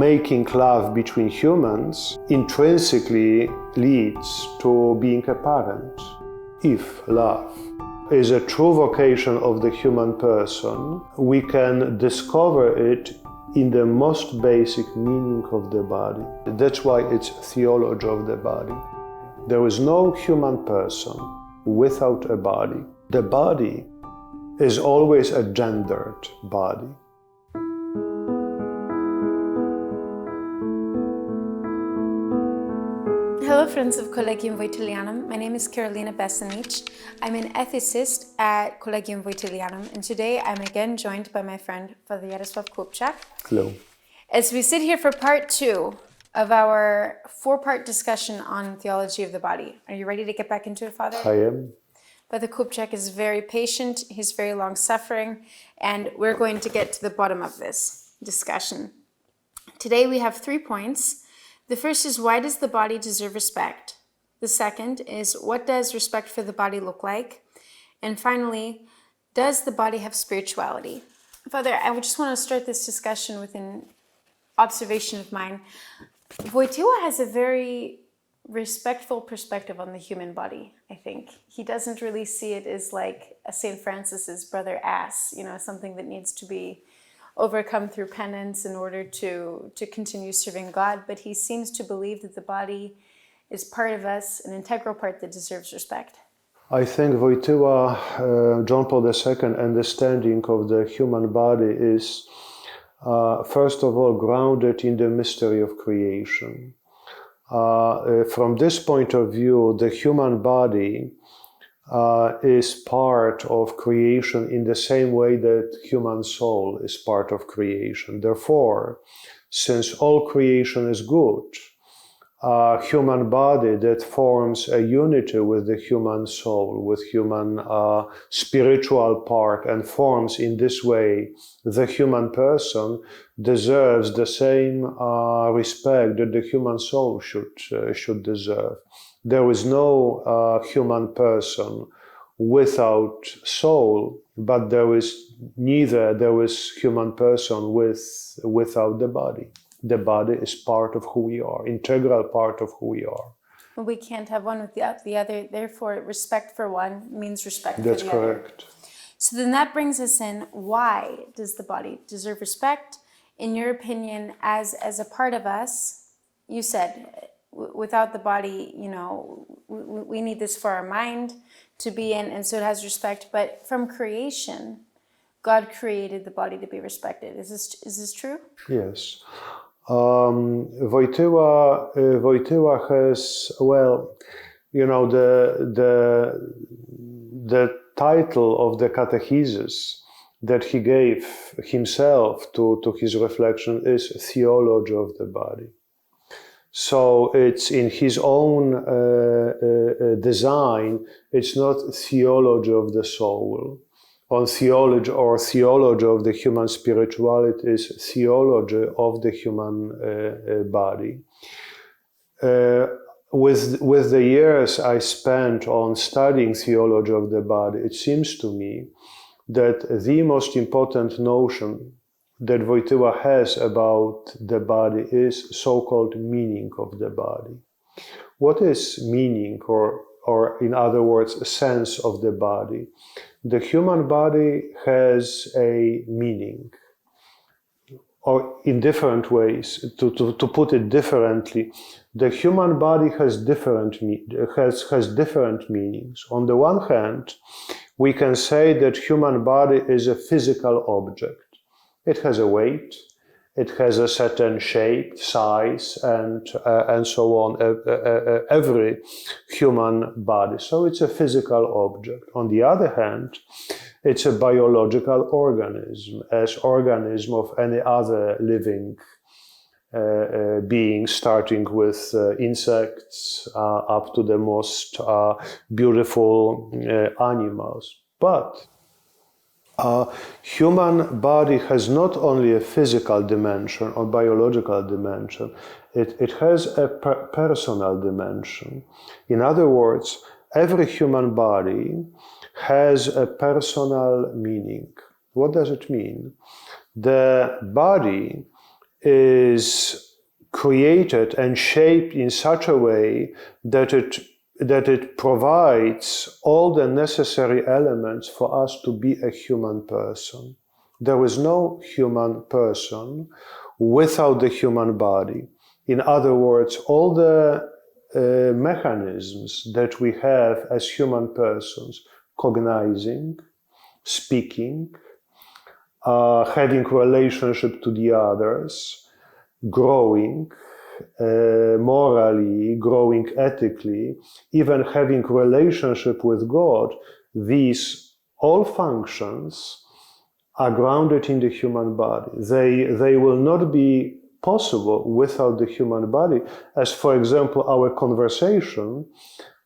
making love between humans intrinsically leads to being a parent. If love is a true vocation of the human person, we can discover it in the most basic meaning of the body. That's why it's theology of the body. There is no human person without a body. The body is always a gendered body. Hello friends of Collegium Voitilianum, my name is Carolina Besanic. I'm an ethicist at Collegium Voitilianum, and today I'm again joined by my friend Father Jarosław Kupczak. Hello. As we sit here for part 2 of our 4-part discussion on theology of the body. Are you ready to get back into it, Father? I am. Father Kupczak is very patient, he's very long-suffering, and we're going to get to the bottom of this discussion. Today we have 3 points. The first is, why does the body deserve respect? The second is, what does respect for the body look like? And finally, does the body have spirituality? Father, I just want to start this discussion with an observation of mine. Wojtyła has a very respectful perspective on the human body, I think. He doesn't really see it as like a St. Francis's brother ass, something that needs to be overcome through penance in order to continue serving God, but he seems to believe that the body is part of us, an integral part that deserves respect. I think Wojtyła, John Paul II, understanding of the human body is, first of all, grounded in the mystery of creation. From this point of view, the human body is part of creation in the same way that human soul is part of creation. Therefore, since all creation is good, human body that forms a unity with the human soul, with human spiritual part, and forms in this way the human person, deserves the same respect that the human soul should deserve. There is no human person without soul, but there is human person without the body. The body is part of who we are, integral part of who we are. We can't have one without the other, therefore respect for one means respect for the other. That's correct. So then that brings us in, why does the body deserve respect? In your opinion, as a part of us, you said, without the body, we need this for our mind to be in, and so it has respect. But from creation, God created the body to be respected. Is this true? Yes. Wojtyła has, the title of the catechesis that he gave himself to his reflection is Theology of the Body. So it's in his own design, it's not theology of the soul. On theology or theology of the human spirituality is theology of the human body. With the years I spent on studying theology of the body, it seems to me that the most important notion that Wojtyła has about the body is so-called meaning of the body. What is meaning, or in other words, sense of the body? The human body has a meaning, or in different ways, to put it differently, the human body has different meanings. On the one hand, we can say that human body is a physical object. It has a weight, it has a certain shape, size, and so on, every human body. So it's a physical object. On the other hand, it's a biological organism, as organism of any other living being, starting with insects up to the most beautiful animals. But human body has not only a physical dimension or biological dimension, it has a personal dimension. In other words, every human body has a personal meaning. What does it mean? The body is created and shaped in such a way that it provides all the necessary elements for us to be a human person. There is no human person without the human body. In other words, all the mechanisms that we have as human persons, cognizing, speaking, having relationship to the others, growing morally, growing ethically, even having relationship with God, these all functions are grounded in the human body. They will not be possible without the human body, as for example our conversation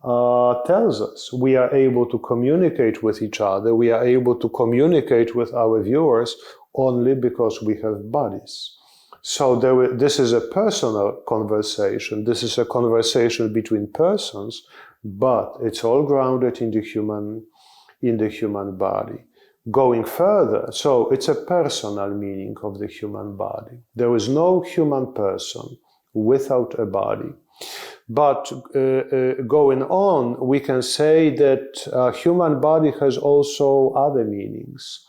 tells us. We are able to communicate with each other, we are able to communicate with our viewers only because we have bodies. So this is a personal conversation, this is a conversation between persons, but it's all grounded in the human body. Going further, so it's a personal meaning of the human body. There is no human person without a body. But going on, we can say that human body has also other meanings.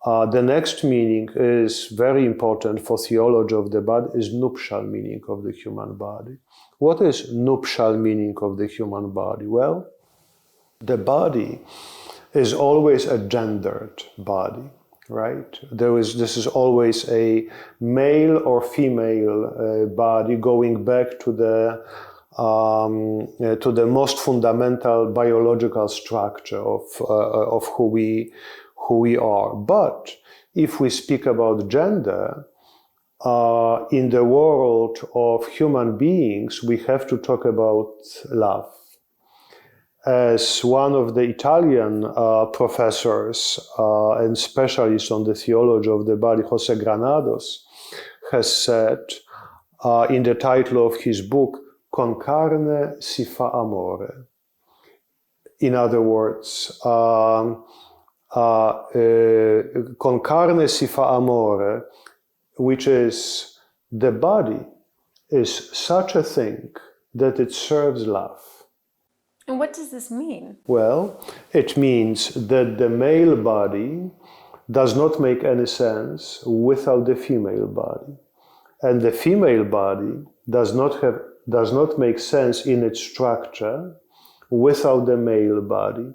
The next meaning is very important for theology of the body, is nuptial meaning of the human body. What is nuptial meaning of the human body? Well, the body is always a gendered body, right? This is always a male or female body, going back to the most fundamental biological structure of who we are. But if we speak about gender, in the world of human beings, we have to talk about love. As one of the Italian professors and specialists on the theology of the body, José Granados, has said in the title of his book, Con carne si fa amore. In other words, con carne si fa amore, which is the body is such a thing that it serves love. And what does this mean? Well, it means that the male body does not make any sense without the female body. And the female body does not make sense in its structure without the male body.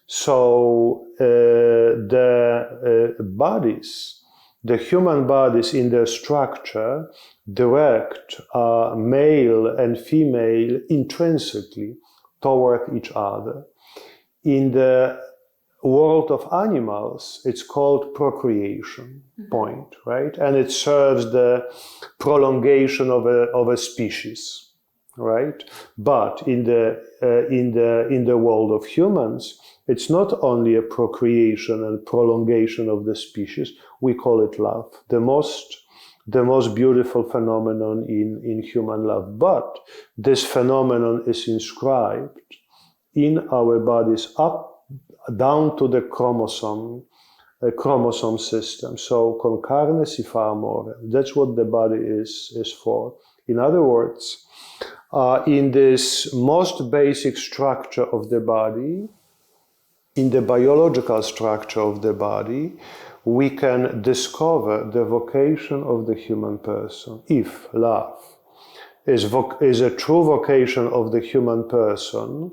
So the bodies, the human bodies in their structure direct male and female intrinsically toward each other. In the world of animals, it's called procreation, point, right? And it serves the prolongation of a species, right? But in the world of humans, it's not only a procreation and prolongation of the species, we call it love. The most beautiful phenomenon in human love. But this phenomenon is inscribed in our bodies up down to the chromosome system. So con carne si fa amore. That's what the body is for. In other words, in this most basic structure of the body, in the biological structure of the body, we can discover the vocation of the human person. If love is a true vocation of the human person,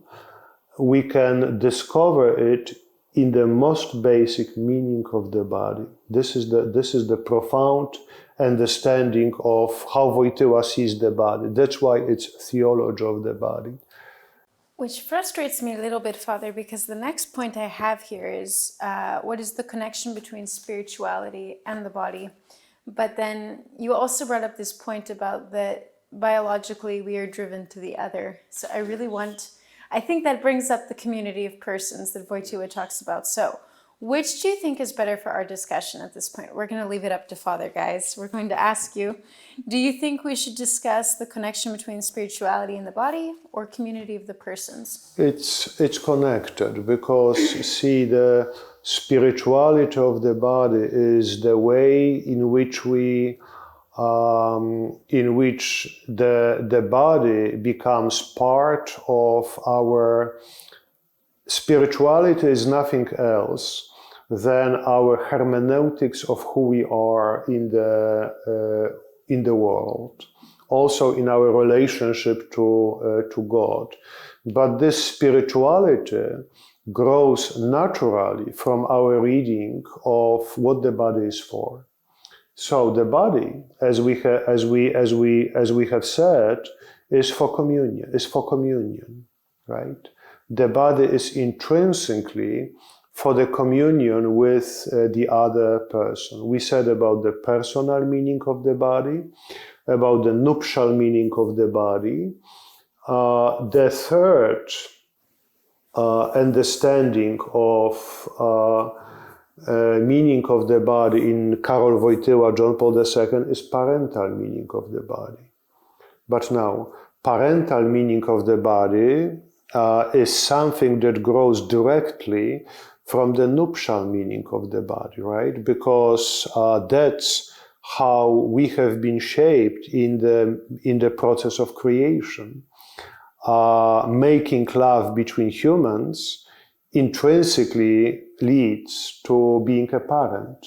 we can discover it in the most basic meaning of the body. This is the profound understanding of how Wojtyła sees the body. That's why it's theology of the body. Which frustrates me a little bit, Father, because the next point I have here is what is the connection between spirituality and the body? But then you also brought up this point about that biologically we are driven to the other. So I think that brings up the community of persons that Wojtyła talks about. So which do you think is better for our discussion at this point? We're going to leave it up to Father, guys. We're going to ask you, do you think we should discuss the connection between spirituality and the body or community of the persons? It's connected because, see, the spirituality of the body is the way in which we in which the body becomes part of our spirituality is nothing else than our hermeneutics of who we are in the world, also in our relationship to God. But this spirituality grows naturally from our reading of what the body is for. So the body, as we have said, is for communion, right? The body is intrinsically for the communion with the other person. We said about the personal meaning of the body, about the nuptial meaning of the body. The third understanding of meaning of the body in Karol Wojtyła, John Paul II, is parental meaning of the body. But now, parental meaning of the body is something that grows directly from the nuptial meaning of the body, right? Because that's how we have been shaped in the process of creation. Making love between humans intrinsically leads to being a parent,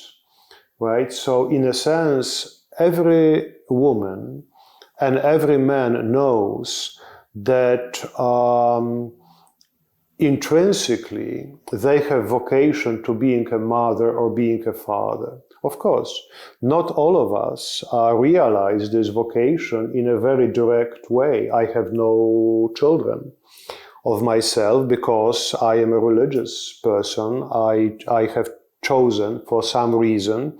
right? So in a sense, every woman and every man knows that intrinsically they have vocation to being a mother or being a father. Of course, not all of us realize this vocation in a very direct way. I have no children of myself because I am a religious person. I have chosen for some reason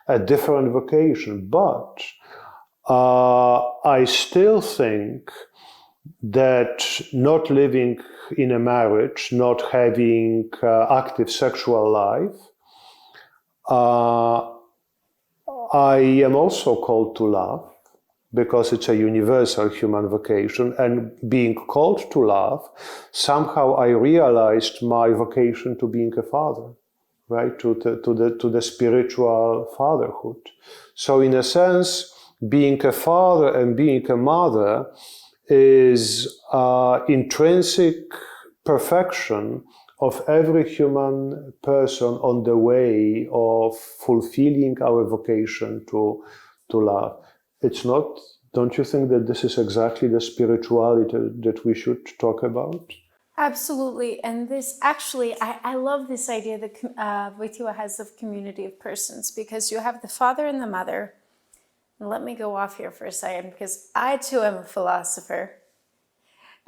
a different vocation, but I still think that not living in a marriage, not having active sexual life, I am also called to love, because it's a universal human vocation, and being called to love, somehow I realized my vocation to being a father, right? To the spiritual fatherhood. So in a sense, being a father and being a mother is intrinsic perfection of every human person on the way of fulfilling our vocation to love. It's not, don't you think that this is exactly the spirituality that we should talk about? Absolutely. And this actually, I love this idea that Wojtyła has of community of persons, because you have the father and the mother. And let me go off here for a second, because I too am a philosopher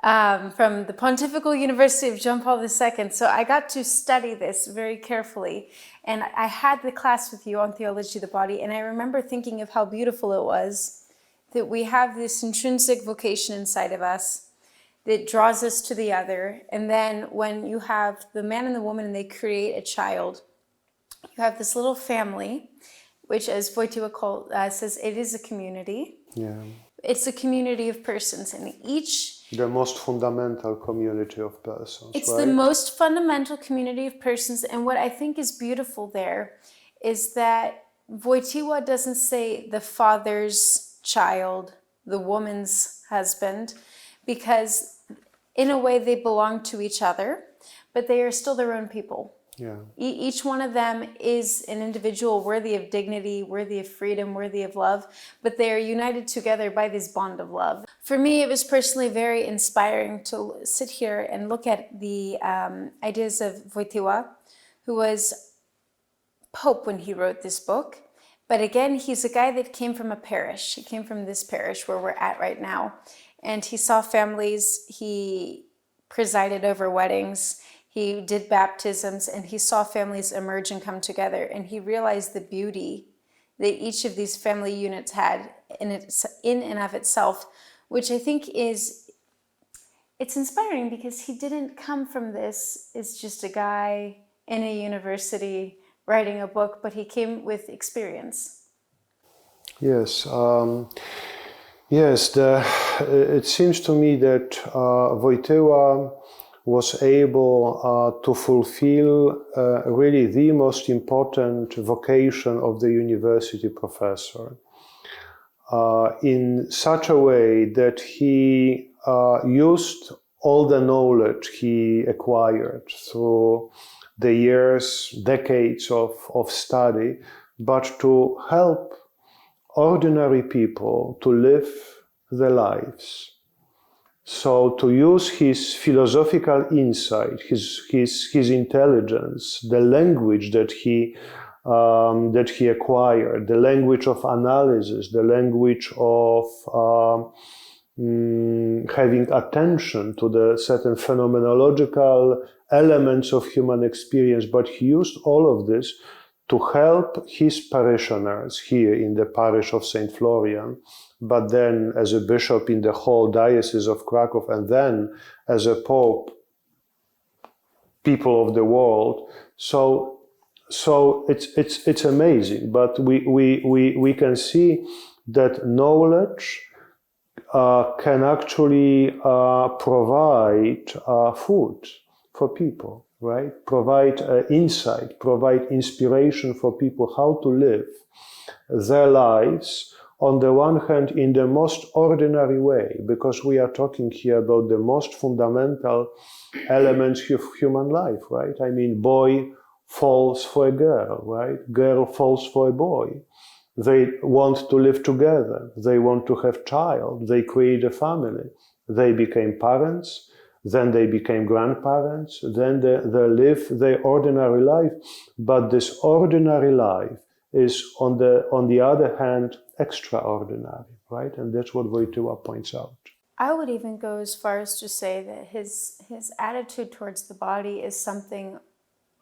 from the Pontifical University of John Paul II. So I got to study this very carefully. And I had the class with you on Theology of the Body. And I remember thinking of how beautiful it was that we have this intrinsic vocation inside of us that draws us to the other. And then when you have the man and the woman and they create a child, you have this little family, which, as Wojtyła says, it is a community. Yeah. It's a community of persons, and each... The most fundamental community of persons, It's right? the most fundamental community of persons, and what I think is beautiful there is that Wojtyła doesn't say the father's child, the woman's husband, because in a way they belong to each other, but they are still their own people. Yeah. Each one of them is an individual worthy of dignity, worthy of freedom, worthy of love, but they are united together by this bond of love. For me, it was personally very inspiring to sit here and look at the ideas of Wojtyła, who was Pope when he wrote this book. But again, he's a guy that came from a parish. He came from this parish where we're at right now. And he saw families, he presided over weddings, he did baptisms, and he saw families emerge and come together. And he realized the beauty that each of these family units had in and of itself, which I think it's inspiring, because he didn't come from this as just a guy in a university writing a book, but he came with experience. Yes. Yes, it seems to me that Wojtyła was able to fulfill really the most important vocation of the university professor. in such a way that he used all the knowledge he acquired through the years, decades of study, but to help ordinary people to live their lives. So to use his philosophical insight, his intelligence, the language that he acquired, the language of analysis, the language of having attention to the certain phenomenological elements of human experience, but he used all of this to help his parishioners here in the parish of St. Florian, but then as a bishop in the whole diocese of Krakow, and then as a pope, people of the world. So it's amazing, but we can see that knowledge can actually provide food for people, right? Provide insight, provide inspiration for people how to live their lives, on the one hand, in the most ordinary way, because we are talking here about the most fundamental elements of human life, right? I mean, boy falls for a girl, right? Girl falls for a boy. They want to live together. They want to have child. They create a family. They became parents. Then they became grandparents. Then they live their ordinary life. But this ordinary life is, on the other hand, extraordinary, right? And that's what Wojtyła points out. I would even go as far as to say that his attitude towards the body is something,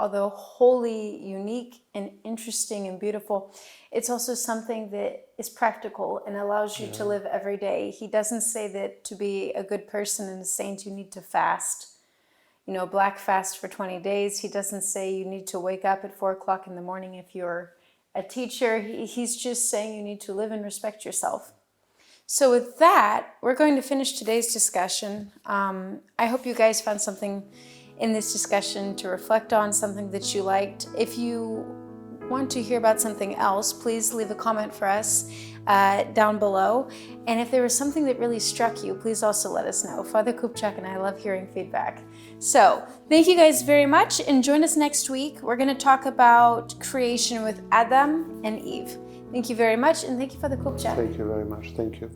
although wholly unique and interesting and beautiful, it's also something that is practical and allows you to live every day. He doesn't say that to be a good person and a saint you need to fast, black fast for 20 days. He doesn't say you need to wake up at 4 o'clock in the morning if you're a teacher. He's just saying you need to live and respect yourself. So with that, we're going to finish today's discussion. I hope you guys found something in this discussion to reflect on, something that you liked. If you want to hear about something else, please leave a comment for us down below. And if there was something that really struck you, please also let us know. Father Kupczak and I love hearing feedback. So thank you guys very much, and join us next week. We're going to talk about creation with Adam and Eve. Thank you very much, and thank you, Father Kupczak. Thank you very much. Thank you.